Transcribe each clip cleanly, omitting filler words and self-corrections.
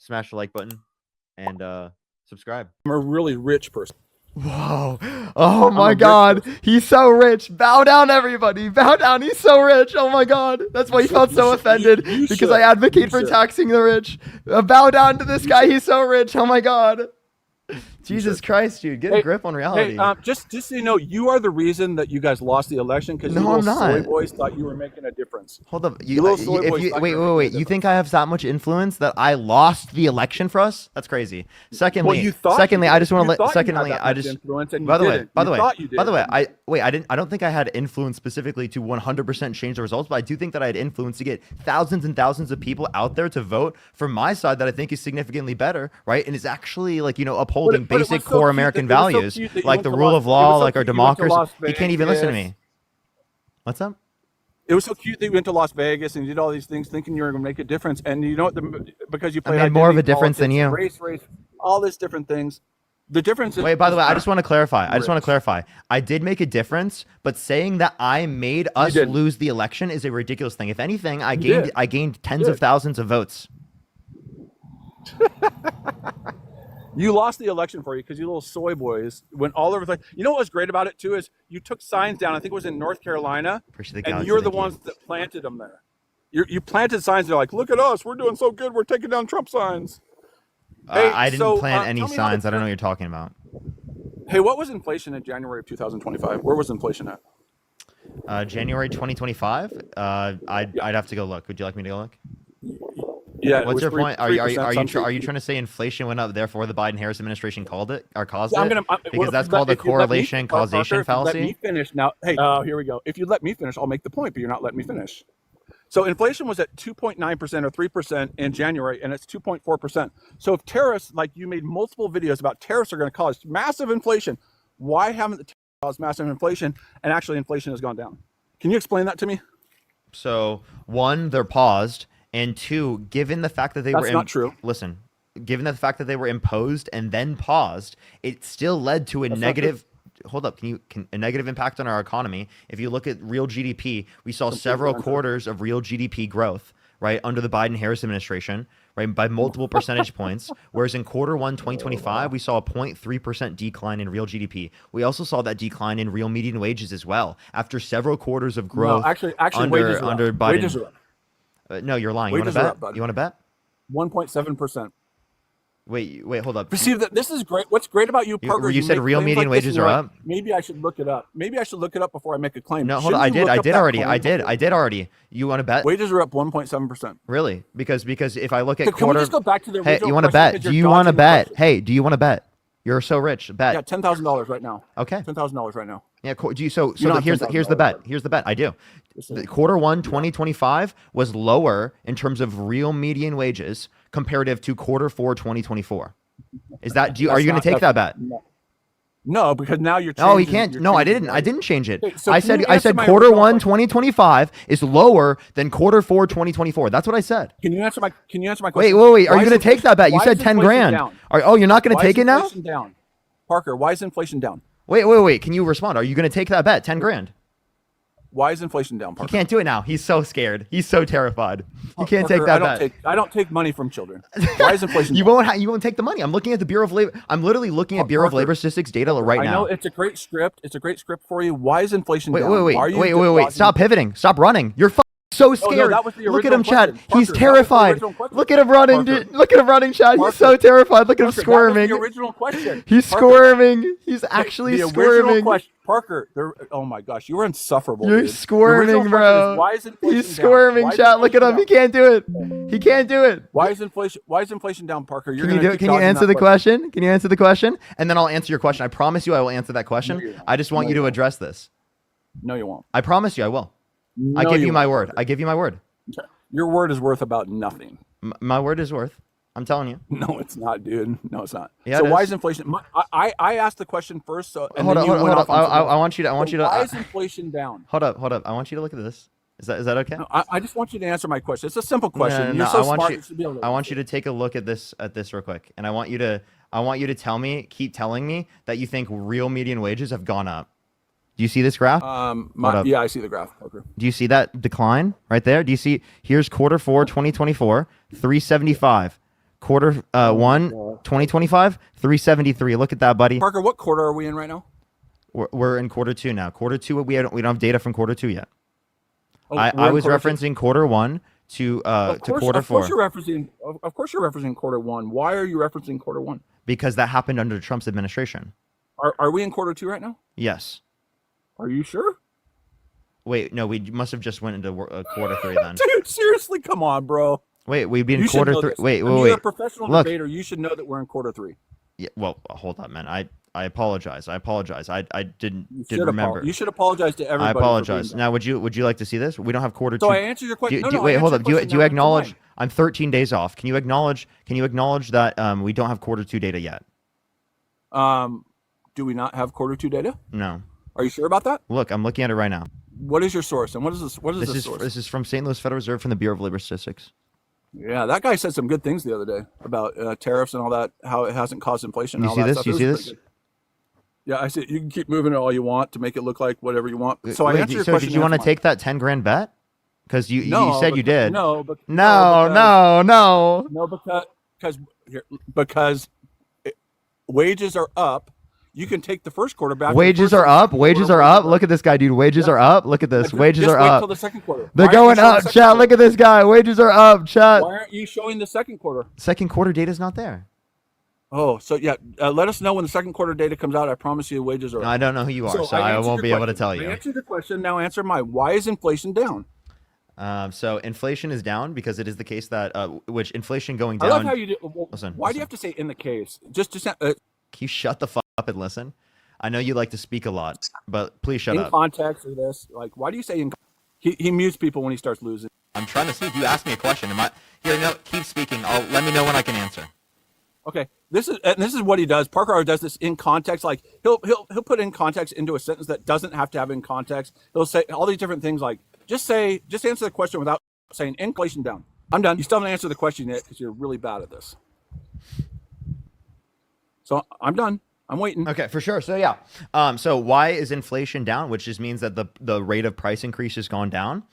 smash the like button, and subscribe. I'm a really rich person. Whoa. Oh my God. He's so rich. Bow down, everybody. Bow down. He's so rich. Oh my God. That's why he felt so offended because I advocate for taxing the rich. Bow down to this guy. He's so rich. Oh my God. Jesus Christ, dude. Get a grip on reality. Hey, just so you know, you are the reason that you guys lost the election because you little soy boys thought you were making a difference. Hold up. Wait. You think I have that much influence that I lost the election for us? That's crazy. Secondly, I just want to let. Secondly, I just. By the way, I don't think I had influence specifically to 100% change the results, but I do think that I had influence to get thousands and thousands of people out there to vote for my side that I think is significantly better, right? And is actually like upholding basic core American values, like the rule of law, like our democracy. You can't even listen to me. What's up? It was so cute that you went to Las Vegas and you did all these things thinking you were going to make a difference. And you know what? Because you played more of a difference than you. Race, all these different things. The difference is... Wait, by the way, I just want to clarify. I did make a difference, but saying that I made us lose the election is a ridiculous thing. If anything, I gained tens of thousands of votes. You lost the election for you because you little soy boys went all over the place. You know what was great about it too is you took signs down. I think it was in North Carolina, and you're the ones that planted them there. You planted signs. They're like, look at us, we're doing so good. We're taking down Trump signs. Hey, I didn't plant any signs. I don't know what you're talking about. Hey, what was inflation in January of 2025? Where was inflation at? January 2025. I'd have to go look. Would you like me to go look? Yeah. What's your point? Are you trying to say inflation went up, therefore the Biden-Harris administration caused it? Because that's called the correlation causation fallacy. Let me finish now. Hey, here we go. If you let me finish, I'll make the point, but you're not letting me finish. So inflation was at 2.9% or 3% in January, and it's 2.4%. So if tariffs, like you made multiple videos about tariffs are going to cause massive inflation, why haven't the tariffs caused massive inflation and actually inflation has gone down? Can you explain that to me? So one, they're paused. And two, given the fact that they That's not true. Listen, given the fact that they were imposed and then paused, it still led to a negative. Hold up, a negative impact on our economy. If you look at real GDP, we saw several quarters of real GDP growth, right, under the Biden-Harris administration, right, by multiple percentage points. Whereas in Q1 2025, we saw a 0.3% decline in real GDP. We also saw that decline in real median wages as well after several quarters of growth. No, actually, under Biden. Wages are up. No, you're lying. You want to bet? You want to bet? 1.7%. Wait, hold up. See, this is great. What's great about you, Parker? You said real median wages are up. Maybe I should look it up. before I make a claim. No, hold on. I did already. You want to bet? Wages are up 1.7%. Really? Because if I look at Can we just go back to the original Hey, you want to bet? Do you want to bet? Hey, do you want to bet? You're so rich. Bet. Yeah, $10,000 right now. Okay. $10,000 right now. Yeah. Here's the bet. Here's the bet. I do. Q1 2025 was lower in terms of real median wages comparative to Q4 2024. Is that? Are you going to take that bet? No, because now you're. No, he can't. No, I didn't. I didn't change it. I said Q1 2025 is lower than Q4 2024. That's what I said. Can you answer my question? Wait. Are you going to take that bet? You said 10 grand. You're not going to take it now? Down? Parker, why is inflation down? Wait. Can you respond? Are you going to take that bet? 10 grand. Why is inflation down, Parker? He can't do it now. He's so scared. He's so terrified. He can't take that bet. I don't take money from children. Why is inflation You won't take the money. I'm looking at the Bureau of Labor. I'm literally looking at Bureau of Labor Statistics data right now. I know it's a great script. It's a great script for you. Why is inflation down? Wait. Stop pivoting. Stop running. You're so scared. Look at him, Chad. He's terrified. Look at him running, dude. Look at him running, Chad. He's so terrified. Look at him squirming. The original question. He's squirming. He's actually squirming. Parker, oh my gosh, you were insufferable. You're squirming, bro. Why is inflation He's squirming, Chad. Look at him. He can't do it. He can't do it. Why is inflation down, Parker? Can you do it? Can you answer the question? Can you answer the question? And then I'll answer your question. I promise you I will answer that question. I just want you to address this. No, you won't. I promise you I will. I give you my word. I give you my word. Okay. Your word is worth about nothing. My word is worth. I'm telling you. No, it's not, dude. No, it's not. Yeah, so why is inflation? I asked the question first. So hold up. I want you to. Why is inflation down? Hold up. I want you to look at this. Is that okay? No, I just want you to answer my question. It's a simple question. You're so smart. I want you to take a look at this real quick, and I want you to keep telling me that you think real median wages have gone up. Do you see this graph? Yeah, I see the graph. Okay. Do you see that decline right there? Do you see? Here's Q4 2024, 375. 1, 2025, 373. Look at that, buddy. Parker, what quarter are we in right now? We're in quarter 2 now. Quarter 2, we don't have data from quarter 2 yet. I was referencing quarter 1 to quarter 4. Of course you're referencing quarter 1. Why are you referencing quarter 1? Because that happened under Trump's administration. Are we in quarter 2 right now? Yes. Are you sure? Wait, no, we must have just went into quarter 3 then. Dude, seriously, come on, bro. Wait, we've been in quarter 3. Wait. You're a professional debater. You should know that we're in quarter 3. Yeah, well, hold on, man. I apologize. I didn't remember. You should apologize to everybody. I apologize. Now, would you like to see this? We don't have quarter 2. So I answered your question. Wait, hold up. Do you acknowledge I'm 13 days off? Can you acknowledge that we don't have quarter 2 data yet? Do we not have quarter 2 data? No. Are you sure about that? Look, I'm looking at it right now. What is your source? And what is this? What is this source? This is from St. Louis Federal Reserve from the Bureau of Labor Statistics. Yeah, that guy said some good things the other day about tariffs and all that, how it hasn't caused inflation. You see this? You see this? Yeah, I see. You can keep moving it all you want to make it look like whatever you want. So I answered your question. Did you want to take that 10 grand bet? Because you said you did. No, because wages are up. You can take the first quarter back. Wages are up. Wages are up. Look at this guy, dude. Wages are up. Look at this. Wages are up. Until the second quarter. They're going up, chat. Look at this guy. Wages are up, chat. Why aren't you showing the second quarter? Second quarter data's not there. Oh, so yeah. Let us know when the second quarter data comes out. I promise you, wages are up. I don't know who you are, so I won't be able to tell you. I answered your question. Now answer mine. Why is inflation down? So inflation is down because it is the case that which inflation going down. I love how you do. Well, why do you have to say in the case? Can you shut the fuck up and listen? I know you like to speak a lot, but please shut up. In context of this, like, why do you say he mutes people when he starts losing? I'm trying to see if you ask me a question. Keep speaking. Let me know when I can answer. Okay, this is what he does. Parker always does this in context. Like he'll put in context into a sentence that doesn't have to have in context. He'll say all these different things like just answer the question without saying inflation down. I'm done. You still haven't answered the question yet because you're really bad at this. So I'm done. I'm waiting. Okay, for sure. So yeah. So why is inflation down? Which just means that the rate of price increase has gone down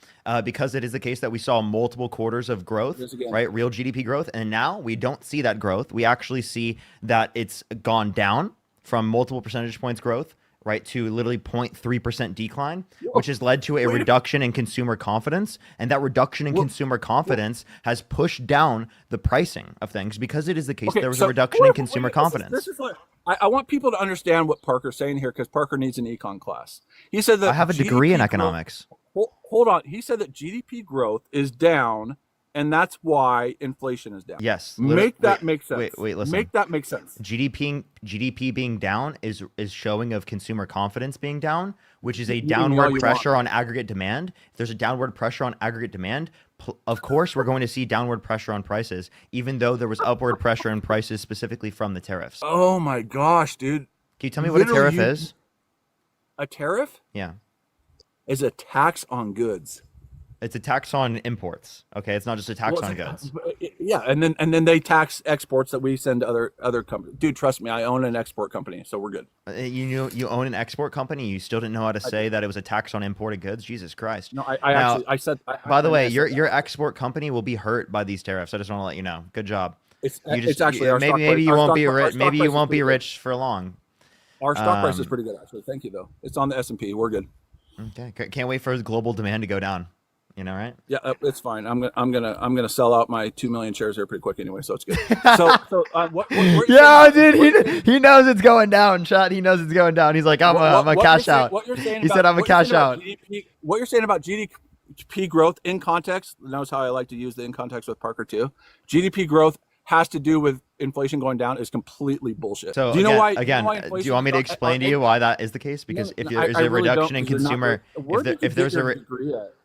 because it is the case that we saw multiple quarters of growth, right? Real GDP growth. And now we don't see that growth. We actually see that it's gone down from multiple percentage points growth, right, to literally 0.3% decline, which has led to a reduction in consumer confidence. And that reduction in consumer confidence has pushed down the pricing of things because it is the case that there was a reduction in consumer confidence. This is like, I want people to understand what Parker's saying here because Parker needs an econ class. He said that I have a degree in economics. Hold on. He said that GDP growth is down, and that's why inflation is down. Yes. Make that make sense. Wait, listen. Make that make sense. GDP being down is showing of consumer confidence being down, which is a downward pressure on aggregate demand. If there's a downward pressure on aggregate demand, of course, we're going to see downward pressure on prices, even though there was upward pressure on prices specifically from the tariffs. Oh my gosh, dude. Can you tell me what a tariff is? A tariff? Yeah. Is a tax on goods. It's a tax on imports. Okay, it's not just a tax on goods. Yeah, and then they tax exports that we send to other companies. Dude, trust me, I own an export company, so we're good. You own an export company. You still didn't know how to say that it was a tax on imported goods. Jesus Christ. No, I said. By the way, your export company will be hurt by these tariffs. I just want to let you know. Good job. It's actually maybe you won't be rich. Maybe you won't be rich for long. Our stock price is pretty good, actually. Thank you, though. It's on the S&P. We're good. Okay, can't wait for global demand to go down. You know, right? Yeah, it's fine. I'm gonna sell out my 2 million shares here pretty quick anyway, so it's good. What yeah, dude, he knows it's going down. Chat, he knows it's going down. He's like, I'm a cash out. He said, I'm a cash out. What you're saying about GDP growth in context? Knows how I like to use the in context with Parker too. GDP growth has to do with inflation going down is completely bullshit. So do you know why? Again, do you want me to explain to you why that is the case? Because if there's a reduction in consumer, if there's a,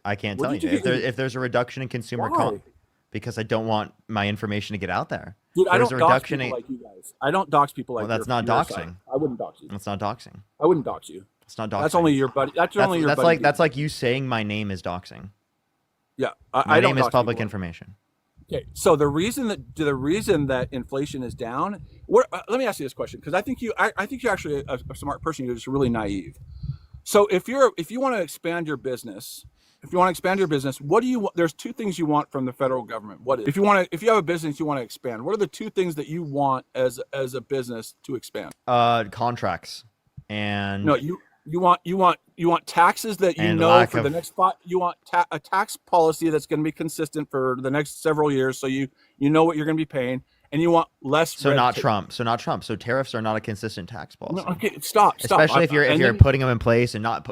I can't tell you if there's a reduction in consumer, because I don't want my information to get out there. Dude, I don't dox people like you guys. I don't dox people like. Well, that's not doxing. I wouldn't dox you. That's not doxing. I wouldn't dox you. It's not doxing. That's only your buddy. That's only that's like you saying my name is doxing. Yeah, my name is public information. Okay, so the reason that inflation is down. Let me ask you this question because I think you're actually a smart person. You're just really naive. So if you want to expand your business, If you want to expand your business, what do you want? There's two things you want from the federal government. What is, if you have a business you want to expand, what are the two things that you want as a business to expand? Contracts and no, you want taxes that you know for the next 5. You want a tax policy that's going to be consistent for the next several years, so you know what you're going to be paying. And you want less. So not Trump. So not Trump. So tariffs are not a consistent tax policy. No, okay, stop. Especially if you're putting them in place and not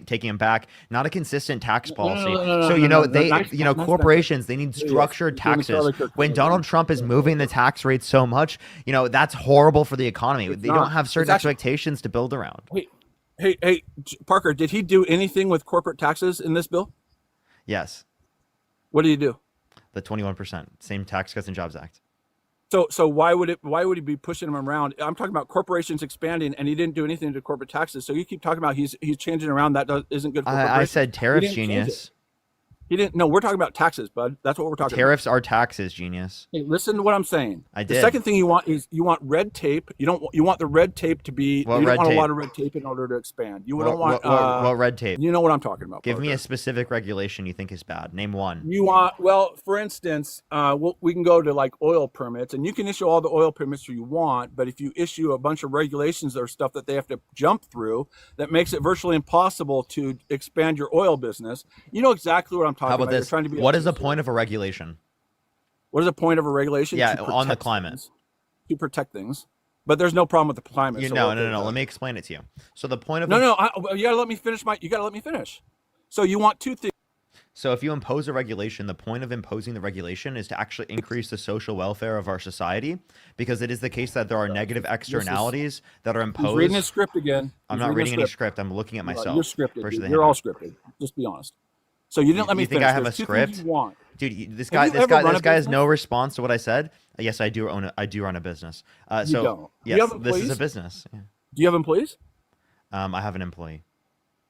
taking them back. Not a consistent tax policy. So corporations, they need structured taxes. When Donald Trump is moving the tax rates so much, that's horrible for the economy. They don't have certain expectations to build around. Hey, Parker, did he do anything with corporate taxes in this bill? Yes. What did he do? The 21%, same Tax Cuts and Jobs Act. So why would he be pushing them around? I'm talking about corporations expanding, and he didn't do anything to corporate taxes. So you keep talking about he's changing around. That isn't good for corporations. I said tariffs, genius. He didn't. No, we're talking about taxes, bud. That's what we're talking about. Tariffs are taxes, genius. Hey, listen to what I'm saying. I did. The second thing you want is red tape. You want the red tape to be. What you red don't want tape? a lot of red tape in order to expand. You don't want what red tape? You know what I'm talking about. Give Parker. me a specific regulation you think is bad. Name one. You want, well, for instance, we can go to like oil permits, and you can issue all the oil permits you want, but if you issue a bunch of regulations or stuff that they have to jump through, that makes it virtually impossible to expand your oil business. You know exactly what I'm talking about. How about this? You're trying to be what is the point of a regulation? What is the point of a regulation? Yeah, on the climate. To protect things. But there's no problem with the climate. No. Let me explain it to you. So the point of you gotta let me finish you gotta let me finish. So you want two things. So if you impose a regulation, the point of imposing the regulation is to actually increase the social welfare of our society, because it is the case that there are negative externalities that are imposed. He's reading a script again. I'm not reading any script. I'm looking at myself. You're scripted. You're all scripted. Just be honest. So you didn't let me finish. You think I have a script? Dude, this guy has no response to what I said. Yes, I do run a business. You don't. Yes, this is a business. Yeah. Do you have employees? I have an employee.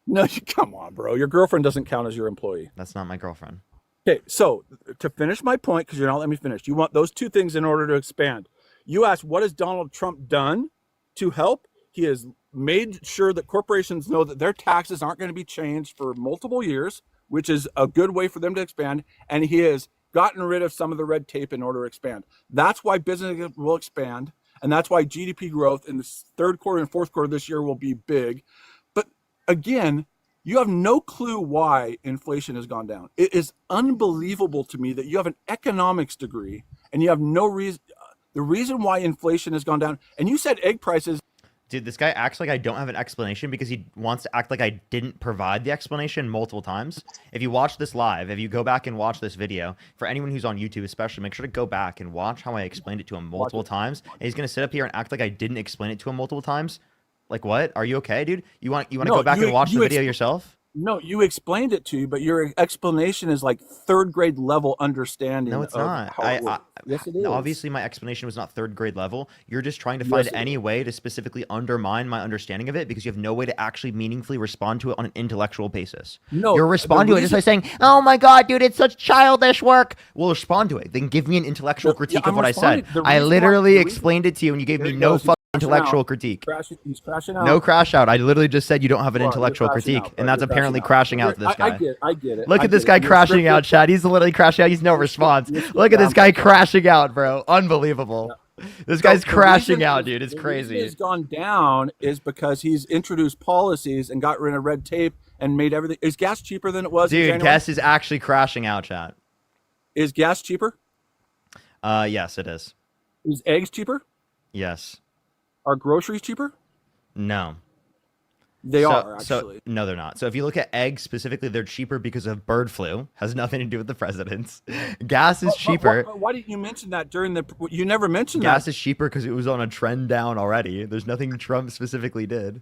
No, come on, bro. Your girlfriend doesn't count as your employee. That's not my girlfriend. Okay, so to finish my point, because you're not letting me finish, you want those two things in order to expand. You asked, what has Donald Trump done to help? He has made sure that corporations know that their taxes aren't going to be changed for multiple years, which is a good way for them to expand. And he has gotten rid of some of the red tape in order to expand. That's why business will expand. And that's why GDP growth in the third quarter and fourth quarter this year will be big. But again, you have no clue why inflation has gone down. It is unbelievable to me that you have an economics degree and you have no reason. The reason why inflation has gone down, and you said egg prices. Dude, this guy acts like I don't have an explanation because he wants to act like I didn't provide the explanation multiple times. If you watch this live, if you go back and watch this video, for anyone who's on YouTube especially, make sure to go back and watch how I explained it to him multiple times. And he's going to sit up here and act like I didn't explain it to him multiple times. Like, what? Are you okay, dude? You want to go back and watch the video yourself? No, you explained it to you, but your explanation is like third grade level understanding. No, it's not. Yes, it is. Obviously, my explanation was not third grade level. You're just trying to find any way to specifically undermine my understanding of it because you have no way to actually meaningfully respond to it on an intellectual basis. No, you're responding to it just by saying, "Oh my God, dude, it's such childish work." We'll respond to it. Then give me an intellectual critique of what I said. I literally explained it to you, and you gave me no fucking intellectual critique. He's crashing out. No crash out. I literally just said you don't have an intellectual critique, and that's apparently crashing out this guy. I get it. Look at this guy crashing out, Chad. He's literally crashing out. He's no response. Look at this guy crashing out, bro. Unbelievable. This guy's crashing out, dude. It's crazy. The reason he's gone down is because he's introduced policies and got rid of red tape and made everything. Is gas cheaper than it was in January? Dude, gas is actually crashing out, Chad. Is gas cheaper? Yes, it is. Is eggs cheaper? Yes. Are groceries cheaper? No. They are, actually. No, they're not. So if you look at eggs specifically, they're cheaper because of bird flu. Has nothing to do with the presidents. Gas is cheaper. Why didn't you mention that during the... You never mentioned that. Gas is cheaper because it was on a trend down already. There's nothing Trump specifically did.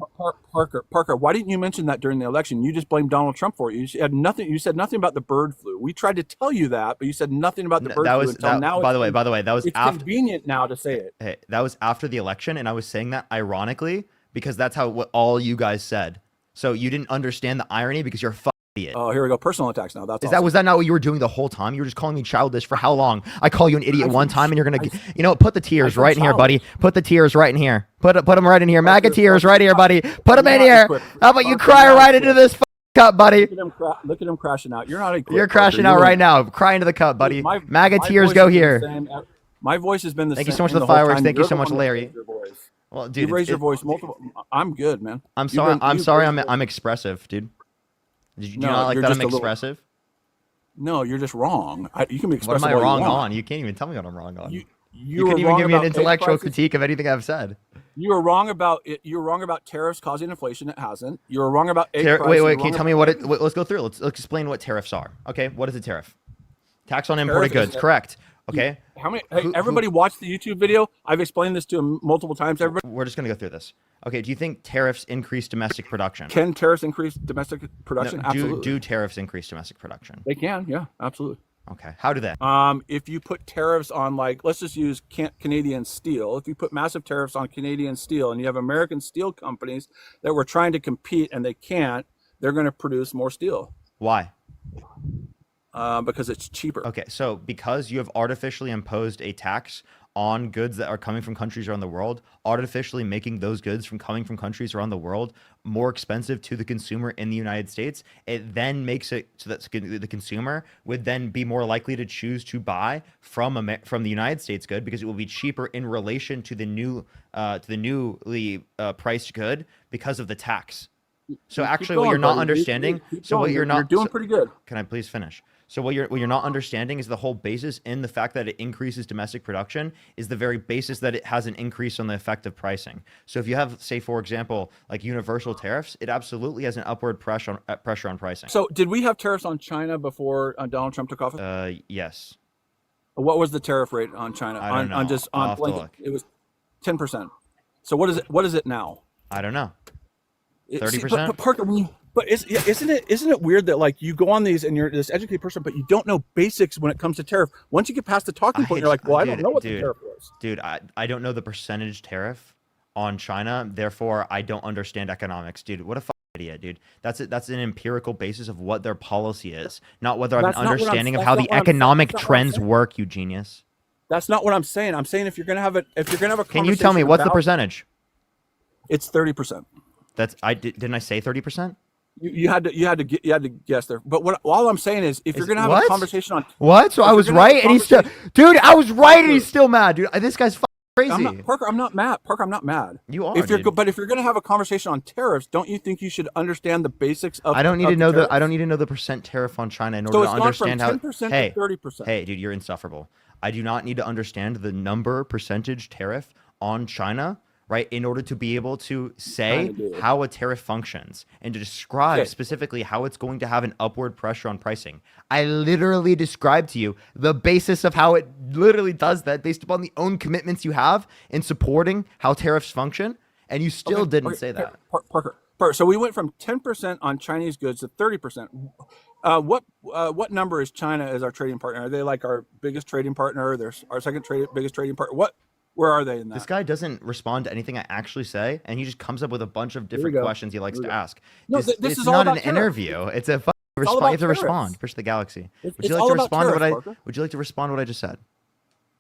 Parker, why didn't you mention that during the election? You just blamed Donald Trump for it. You said nothing about the bird flu. We tried to tell you that, but you said nothing about the bird flu until now. By the way, that was after... It's convenient now to say it. Hey, that was after the election, and I was saying that ironically because that's what all you guys said. So you didn't understand the irony because you're a fucking idiot. Oh, here we go. Personal attacks now. Was that not what you were doing the whole time? You were just calling me childish for how long? I call you an idiot one time and you're going to, put the tears right in here, buddy. Put the tears right in here. Put them right in here. MAGA tears right here, buddy. Put them in here. How about you cry right into this cup, buddy. Look at him crashing out. You're not. You're crashing out right now. Cry into the cup, buddy. MAGA tears go here. My voice has been the same. Thank you so much for the fireworks. Thank you so much, Larry. Well, dude, you raised your voice multiple. I'm good, man. I'm sorry. I'm expressive, dude. Did you not like that I'm expressive? No, you're just wrong. You can be expressive. What am I wrong on? You can't even tell me what I'm wrong on. You can't even give me an intellectual critique of anything I've said. You were wrong about it. You were wrong about tariffs causing inflation. It hasn't. You were wrong about egg prices. Wait. Can you tell me what it? Let's go through. Let's explain what tariffs are. Okay, what is a tariff? Tax on imported goods. Correct. Okay. How many? Hey, everybody watch the YouTube video. I've explained this to them multiple times. Everybody. We're just gonna go through this. Okay. Do you think tariffs increase domestic production? Can tariffs increase domestic production? No, absolutely. Do tariffs increase domestic production? They can. Yeah, absolutely. Okay. How do they? If you put tariffs on, like, let's just use Canadian steel. If you put massive tariffs on Canadian steel, and you have American steel companies that were trying to compete and they can't, they're going to produce more steel. Why? Because it's cheaper. Okay, so because you have artificially imposed a tax on goods that are coming from countries around the world, artificially making those goods from coming from countries around the world more expensive to the consumer in the United States, it then makes it so that the consumer would then be more likely to choose to buy from the United States good because it will be cheaper in relation to the newly priced good because of the tax. So actually, what you're not understanding. So what you're not. You're doing pretty good. Can I please finish? So what you're not understanding is the whole basis in the fact that it increases domestic production is the very basis that it has an increase on the effective pricing. So if you have, say, for example, like universal tariffs, it absolutely has an upward pressure on pricing. So did we have tariffs on China before Donald Trump took office? Yes. What was the tariff rate on China? I don't know. On blanket? It was 10%. So what is it now? I don't know. 30%. But Parker, but isn't it weird that, like, you go on these and you're this educated person, but you don't know basics when it comes to tariff. Once you get past the talking point, you're like, well, I don't know what the tariff was. Dude, I don't know the percentage tariff on China. Therefore, I don't understand economics. Dude, what a idiot, dude. That's an empirical basis of what their policy is, not whether I have an understanding of how the economic trends work, you genius. That's not what I'm saying. I'm saying if you're gonna have a conversation. Can you tell me what's the percentage? It's 30%. Didn't I say 30%? You had to guess there. But all I'm saying is, if you're gonna have a conversation on what, so I was right and he's still, dude. I was right and he's still mad, dude. This guy's crazy. Parker, I'm not mad. Parker, I'm not mad. You are. But if you're gonna have a conversation on tariffs, don't you think you should understand the basics of? I don't need to know the. I don't need to know the percent tariff on China in order to understand how. 10% to 30%. Hey, dude, you're insufferable. I do not need to understand the percentage tariff on China, right, in order to be able to say how a tariff functions and to describe specifically how it's going to have an upward pressure on pricing. I literally described to you the basis of how it literally does that based upon the own commitments you have in supporting how tariffs function, and you still didn't say that. Parker, so we went from 10% on Chinese goods to 30%. What number is China as our trading partner? Are they like our biggest trading partner? They're our second biggest trading partner. Where are they in that? This guy doesn't respond to anything I actually say, and he just comes up with a bunch of different questions he likes to ask. No, this is not an interview. It's a response. You have to respond. Push the galaxy. Would you like to respond to what Would you like to respond to what I just said?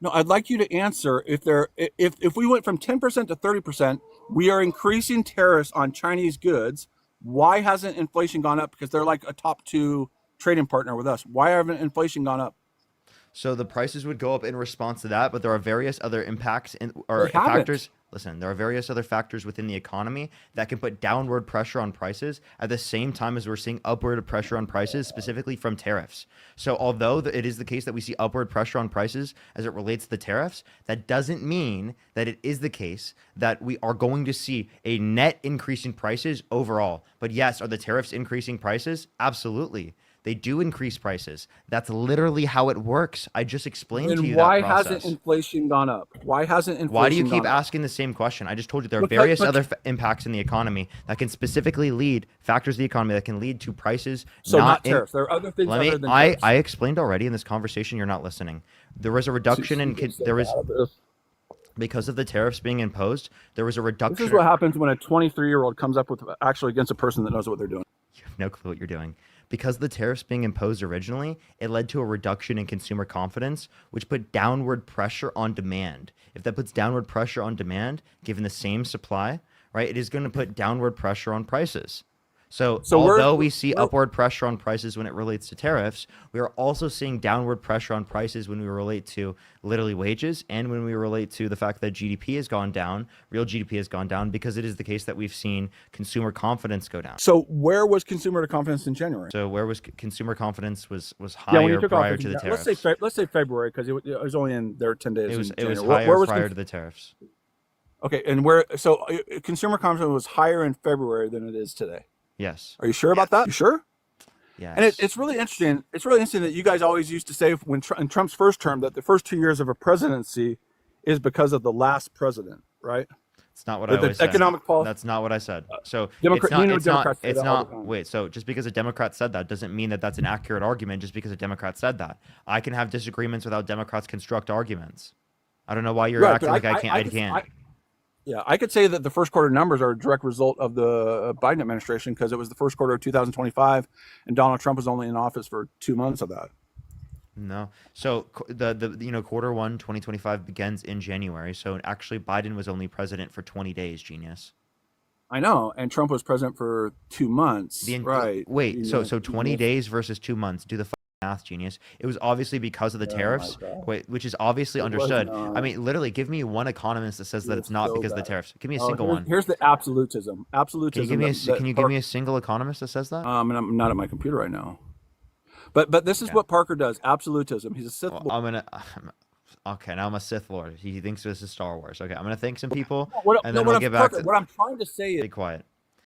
No, I'd like you to answer if we went from 10% to 30%, we are increasing tariffs on Chinese goods. Why hasn't inflation gone up? Because they're like a top 2 trading partner with us. Why haven't inflation gone up? So the prices would go up in response to that, but there are various other impacts or factors. Listen, there are various other factors within the economy that can put downward pressure on prices at the same time as we're seeing upward pressure on prices, specifically from tariffs. So although it is the case that we see upward pressure on prices as it relates to the tariffs, that doesn't mean that it is the case that we are going to see a net increase in prices overall. But yes, are the tariffs increasing prices? Absolutely. They do increase prices. That's literally how it works. I just explained to you that process. Why hasn't inflation gone up? Why hasn't inflation Why do you keep asking the same question? I just told you there are various other impacts in the economy that can specifically factors of the economy that can lead to prices. So not tariffs. There are other things other than tariffs. I explained already in this conversation. You're not listening. There was a reduction because of the tariffs being imposed, there was a reduction. This is what happens when a 23-year-old comes up with actually against a person that knows what they're doing. You have no clue what you're doing. Because the tariffs being imposed originally, it led to a reduction in consumer confidence, which put downward pressure on demand. If that puts downward pressure on demand, given the same supply, right, it is going to put downward pressure on prices. So although we see upward pressure on prices when it relates to tariffs, we are also seeing downward pressure on prices when we relate to literally wages and when we relate to the fact that GDP has gone down, real GDP has gone down, because it is the case that we've seen consumer confidence go down. So where was consumer confidence in January? So where was consumer confidence was higher prior to the tariffs? Let's say February, because it was only in there 10 days. It was higher prior to the tariffs. Okay, and consumer confidence was higher in February than it is today. Yes. Are you sure about that? You sure? Yeah. And it's really interesting. It's really interesting that you guys always used to say when in Trump's first term that the first 2 years of a presidency is because of the last president, right? It's not what I always said. Economic policy. That's not what I said. So Democrats wait, so just because a Democrat said that doesn't mean that that's an accurate argument just because a Democrat said that. I can have disagreements without Democrats construct arguments. I don't know why you're acting like I can't. Yeah, I could say that the first quarter numbers are a direct result of the Biden administration because it was the first quarter of 2025, and Donald Trump was only in office for 2 months of that. No, so the quarter one 2025 begins in January. So actually, Biden was only president for 20 days. Genius. I know, and Trump was president for 2 months. Right? Wait, so 20 days versus 2 months. Do the math, genius. It was obviously because of the tariffs, which is obviously understood. I mean, literally, give me one economist that says that it's not because of the tariffs. Give me a single one. Here's the absolutism. Can you give me a single economist that says that? And I'm not at my computer right now. But this is what Parker does. Absolutism. He's a Sith Lord. Okay, now I'm a Sith Lord. He thinks this is Star Wars. Okay, I'm gonna thank some people, and then we'll get back to. What I'm trying to say is, be quiet.